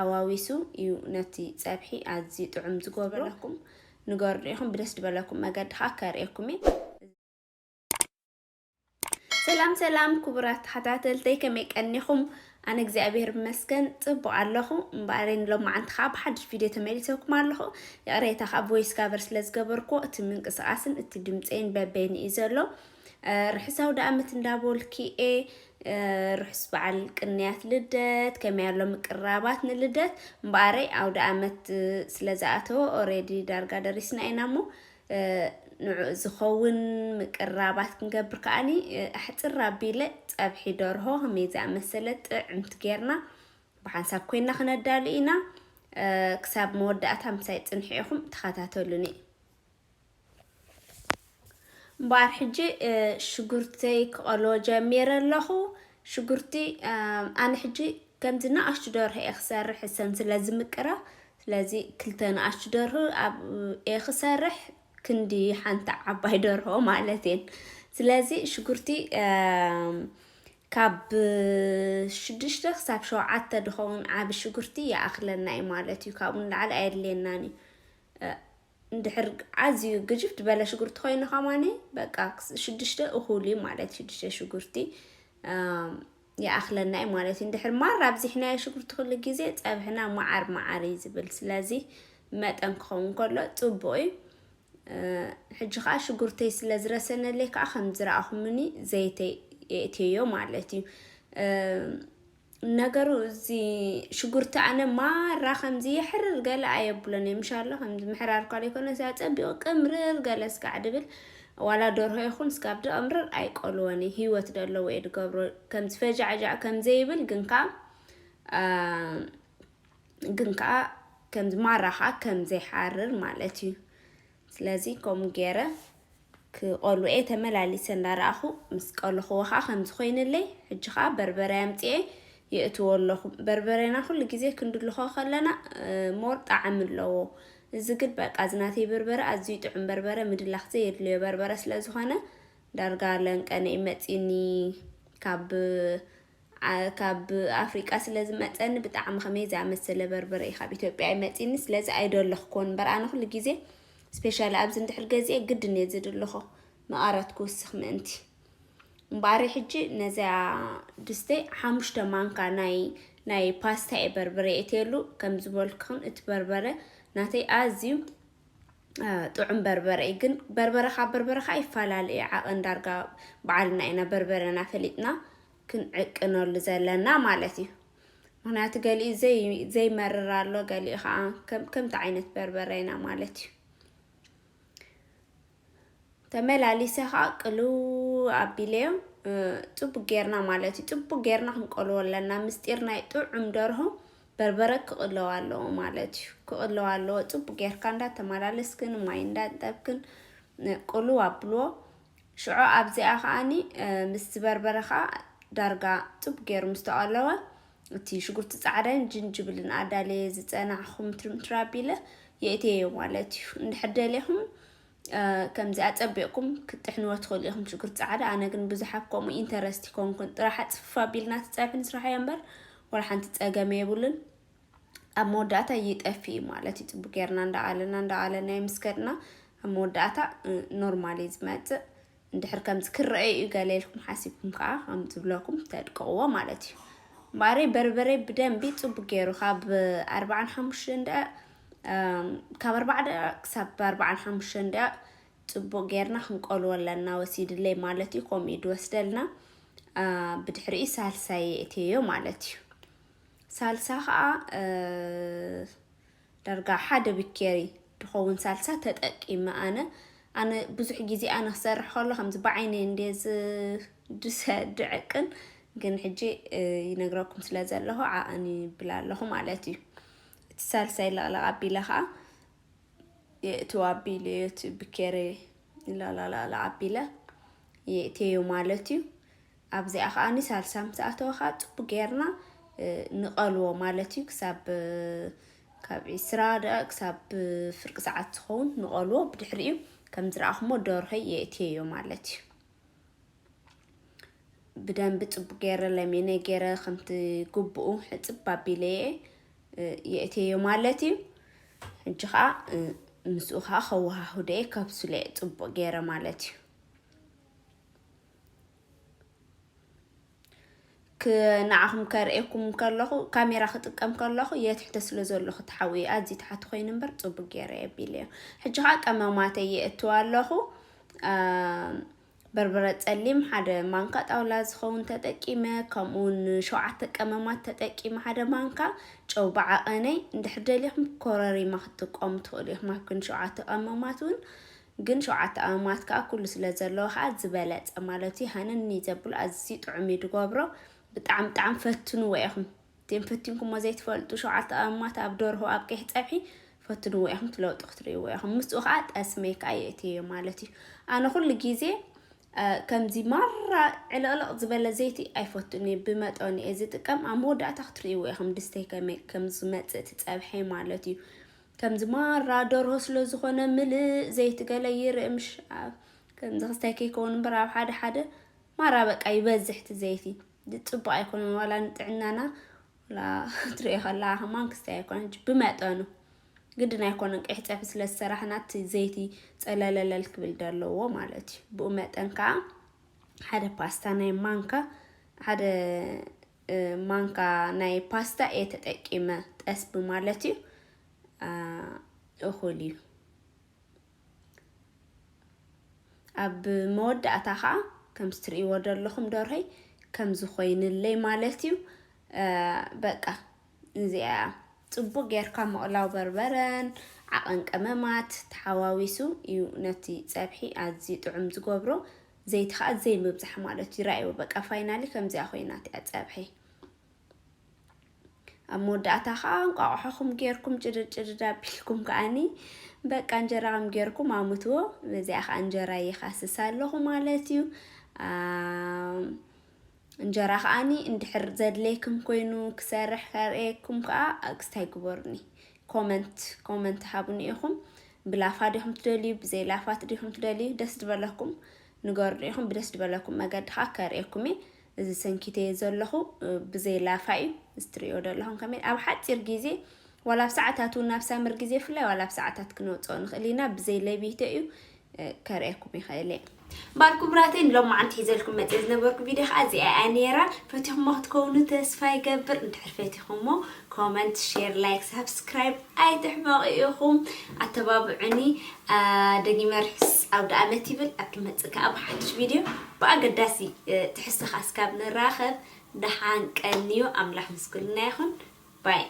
ኣዋዊሱ እዩ ነቲ ፀብሒ ኣዝዩ ጥዑም ዝገብረለኩም ንገር ኢኹም ብደስ ድበለኩም መገዲ ኸ ከርእየኩም ሰላም ክቡራት ተኸታተልተይ ከመይ ቀኒኹም ኣነ እግዚአብሔር ይመስገን ጽቡቕ ኣለኹ እምበኣረይ ሎማዓንቲ ኸ ብሓድሽ ቪድዮ ተመሊሰኩም ኣለኹ የቕሬታ ኸ ቮይስ ካቨር ስለ ዝገበርኩ እቲ ምንቅስቓስን እቲ ድምፀይን በበይኒ እዩ ዘሎ ርሕስ ኣውደ ዓመት እንዳበልኪ ርሕስ በዓል ቅንያት ልደት ከመይ ኣሎ ምቅራባት ንልደት እምበኣረይ ኣውደ ዓመት ስለ ዝኣተወ ኦሬዲ ዳርጋ ደሪስና ኢና እሞ ንዑ ዝኸውን ምቅራባት ክንገብር ከኣኒ ኣሕፅር ኣቢለ ፀብሒ ደርሆ ከመይ ዝኣመሰለ ጥዕምቲ ጌርና ብሓንሳብ ኮይና ክነዳሉ ኢና ክሳብ መወዳእታ ምሳይ ፅንሒ ኢኹም ተኸታተሉኒ እምበኣር ሕጂ ሽጉርተይ ክቐልዎ ጀሚረ ኣለኹ ሽጉርቲ ኣነ ሕጂ ከምዚ ንኣሽቱ ደርሆ እየ ክሰርሕ እሰን ስለ ዝምቅራ ስለዚ ክልተ ንኣሽቱ ደርሆ ኣብ እየ ክሰርሕ ክንዲ ሓንቲ ዓባይ ደርሆ ማለቴን ስለዚ ሽጉርቲ ካብ 6 ክሳብ 7 ድኸውን ዓብ ሽጉርቲ ይኣኽለና እዩ ማለት እዩ ካብኡ ንላዕሊ ኣየድልየናኒ እንድሕር ኣዝዩ ግጅፍ ዝበለ ሽጉርቲ ኮይኑ ኸማኒ በቃ 6 እኹል ማለት 6 ሽጉርቲ ይኣኽለና እዩ ማለት እዩ እንድሕር ማር ኣብዚሕናዮ ሽጉርቲ ኩሉ ግዜ ፀብሕና መዓር እዩ ዝብል ስለዚ መጠን ክኸውን ከሎ ፅቡቕ እዩ ሕጂ ኸ ሽጉርተይ ስለ ዝረሰነለይ ከዓ ከም ዝረኣኹምኒ ዘይተይ የእትዮ ማለት እዩ ነገሩ እዚ ሽጉርቲ ኣነ ማራ ከምዚ ይሕርር ገለ ኣየብሎን ምሻሎ ከምዚ ምሕራር ካል ይኮነ ፀቢቑ ቅምርር ገለ ስካዕ ድብል ዋላ ደርሆ ይኹን ስካብ ድቕምርር ኣይቆልወኒ ህይወት ደለዎ እየ ድገብሮ ከምዚ ፈጃዕጃዕ ከምዘይብል ግን ከዓ ከምዚ ማራ ከዓ ከምዘይሓርር ማለት እዩ ስለዚ ከምኡ ገይረ ክቆልዑ ተመላሊሰ እንዳረኣኹ ምስ ቀልኹዎ ከዓ ከምዚ ኮይኑለይ ሕጂ ከዓ በርበረ ኣምፂአ የእትዎ ኣለኹ በርበረና ኩሉ ግዜ ክንድልኾ ከለና ሞር ጣዕሚ ኣለዎ እዚ ግን በቃ ዝናተይ በርበረ ኣዝዩ ጥዑም በርበረ ምድላኽ ዘየድልዮ በርበረ ስለ ዝኾነ ዳርጋ ለንቀነ መፂኒ ካብ ኣፍሪቃ ስለ ዝመፀኒ ብጣዕሚ ከመይ ዝኣመሰለ በርበረ እዩ ካብ ኢትዮጵያ ይመፂኒ ስለዚ ኣይደለኽኮን እምበር ኣነ ኩሉ ግዜ ስፔሻሊ ኣብዚ እንድሕር ገዚአ ግድን እየ ዝድልኾ መቐረት ክውስኽ ምእንቲ እምበኣሪ ሕጂ ነዚኣ ድስተይ 5 ማንካ ናይ ፓስታ እየ በርበረ የእትየሉ ከም ዝበልክኹን እቲ በርበረ ናተይ ኣዝዩ ጥዑም በርበረ እዩ ግን በርበረ ካብ በርበረ ከዓ ይፈላለ እዩ ዓቐን ዳርጋ በዓልና ኢና በርበረና ፈሊጥና ክንዕቅነሉ ዘለና ማለት እዩ ምክንያቱ ገሊኡ ዘይመርር ኣሎ ገሊኡ ከዓ ከምቲ ዓይነት በርበረ ኢና ማለት እዩ ተመላሊሰ ከዓ ቅልው ኣቢለዮ ፅቡቅ ጌርና ማለት እዩ ፅቡቅ ጌርና ክንቆልዎ ኣለና ምስጢር ናይ ጥዑም ደርሆ በርበረ ክቕለዎ ኣለዎ ማለት እዩ ክቕለዎ ኣለዎ ፅቡቅ ጌርካ እንዳተመላለስክን ማይ እንዳጠብክን ቅልው ኣብልዎ ሽዑ ኣብዚኣ ከዓኒ ምስ በርበረ ከዓ ዳርጋ ፅቡቅ ገይሩ ምስ ተቐለወ እቲ ሽጉርቲ ፃዕዳን ጅንጅብልን ኣዳለየ ዝፀናዕኹም ትርምትር ኣቢለ የእትየዮ ማለት እዩ እንድሕር ደልየኹም ከምዚ ኣፀቢቕኩም ክትጥሕንዎ ትኽእሉ ኢኹም ሽጉርቲ ፃዕዳ ኣነ ግን ብዙሓት ከምኡ ኢንተረስት ይኮንኩን ጥራሕ ፅፍፍ ኣቢልና ትፀብሒ ንስራሕ እዮ እምበር ወላ ሓንቲ ፀገም የብሉን ኣብ መወዳእታ ይጠፊ ማለት እዩ ፅቡቅ ጌርና እንዳቐለና ይምስከድና ኣብ መወዳእታ ኖርማል እዩ ዝመፅእ እንድሕር ከምዚ ክረአዩ እዩ ገለ ኢልኩም ሓሲብኩም ከዓ ከም ዝብለኩም ተድቅቕዎ ማለት እዩ እምበኣሪ በርበረይ ብደንቢ ፅቡቅ ገይሩ ካብ 45 ደቂቕ ካብ 4 ደቂቕ ክሳብ 45 ደቂቕ ፅቡቅ ጌርና ክንቆልዎ ኣለና ወሲድለይ ማለት እዩ ከምኡ እዩ ድወስደልና ብድሕሪኡ ሳልሳ የእትዮ ማለት እዩ ሳልሳ ከዓ ዳርጋ ሓደ ቢኬሪ ድኸውን ሳልሳ ተጠቂመ ኣነ ብዙሕ ግዜ ኣነ ክሰርሕ ከሎ ከምዚ ብዓይነይ እንደዚ ድዕቅን ግን ሕጂ ይነግረኩም ስለ ዘለኹ ዓቕኒ ይብል ኣለኹ ማለት እዩ እቲ ሳልሳ ይለቕለቕ ኣቢለ ከዓ የእትዎ ኣቢለ እቲ ቢኬሪ ይለቕለቕ ኣቢለ የእትዮ ማለት እዩ ኣብዚኣ ከዓኒ ሳልሳ ምስ ኣተወ ከዓ ፅቡቅ ጌርና ንቐልዎ ማለት እዩ ክሳብ ካብ 20 ደቂቕ ክሳብ ፍርቂ ሰዓት ዝኸውን ንቐልዎ ብድሕሪኡ ከም ዝረኣኹሞ ደርሆይ የእትዮ ማለት እዩ بدن بتبقى لمينة جرا خمت جبؤ حتب بابيلة يأتي مالتي حجها مسوخها خوها هدي كبسولة طبق غير مالتي كنعهم كارئكم كلخو كاميرا خطقم كلخو يتحت سلازلخو تحوي ازي تحت خوين نمبر طبق غير يبيلي حجها قماماتي يأتوا لخو بربره ጸሊም ሓደ ማንካ ጣውላ ዝኸውን ተጠቂመ ከምኡን 7 ቀመማት ተጠቂመ ሓደ ማንካ ጨው በዓቀነይ እንድሕደሊኹም ኮረሪማ ክትቆም ትኽእሉ ማክን 7 ቀመማቱን ግን 7 ቀመማት ካ ኩሉ ስለ ዘለዎ ካ ዝበለጸ ማለት ይሃነኒ ዘብል ኣዚ ጥዑም ይድገብሮ ብጣዕም ፈትኑ ወይኹም ፈቲንኩም ዘይት ፈልጡ 7 ቀመማት ኣብ ደርሆ ኣብ ቀይሕ ፀብሒ ፈትኑ ወይኹም ትለውጡ ክትሪኡ ወይኹም ምስኡ ካ ጠስሜካ የእትዮ ማለት ኣነ ኩሉ ግዜ كمزي مرة علق زبالة زيتي أيفوتني بمتوني إذا تكم عمود أتختري ويهم دستي كمز مت تتابحي مالتي كمزي مرة دورهوس لزخونة ملء زيت قلير مش كمز خستيكي يكون برا حدا مرة بقى يبزحت زيتي تبقى يكون ولا نتعنانا ولا تريخ الله ما نكستي يكون بمتونه قدنا يكون احتاج بس للصراحة نات زيتي تقلل الكبل دلوا مالتي بقومت أنكا هذا باستا ناي مانكا هذا مانكا ناي باستا إيه تتأكيمة تأسب مالتي أخولي أب مود أتاها كم ستري ودر لكم دارهي كم زخوين اللي مالتي بقى زي ጽቡቅ ጌርካ መቕላው በርበረን ዓቐን ቀመማት ተሓዋዊሱ እዩ ነቲ ፀብሒ ኣዝዩ ጥዑም ዝገብሮ ዘይት ካ ዘይ ምብዛሕ ማለት ይራዩ በቃ ፋይናሊ ከምዚኣ ኮይናት እያ ፀብሒ ኣብ መወዳእታ ካ እንቋቑሖኩም ጌርኩም ጭድጭድ ኣቢልኩም ከኣኒ በቃ እንጀራም ጌርኩም ኣሙትዎ በዚኣ ካ እንጀራ ይኻስስ ኣለኹ ማለት እዩ እንጀራ ኻኒ እንድሕር ዘድለይኩም ኮይኑ ክሰርሕ ካርኤኩም ከኣ ኣክስታይ ግበርኒ ኮመንት ሃቡኒ ኢኹም ብላፋ ዲኹም ትደልዩ ብዘይ ላፋት ዲኹም ትደልዩ ደስ ድበለኩም ንገርዱ ኢኹም ብደስ ድበለኩም መገድ ካ ካርኤኩም እዚ ሰንኪቴ ዘለኹ ብዘይ ላፋ እዩ ስትሪዮ ደለኹም ከመይ ኣብ ሓፂር ግዜ ወላ ሰዓታት ናብ ሳምር ግዜ ፍላይ ወላ ሰዓታት ክንወፅኦ ንኽእሊና ብዘይ ለቢተ እዩ ካርኤኩም ይኽእል باركم براتين لو ما عندي هزلكم متزنا بركم فيديو خازي أنيرة فتحوا ما تكونوا تسفاي قبل نتعرفيتي خمو كومنت شير لايك سبسكرايب أي تحبوا أتبابعني دقي مرحس أو دعمتي بل قبل ما تسكا أبو حدش فيديو بقى قداسي تحس خاص كابن الراخب دحان كأنيو أملاح مسكولنا يخون باي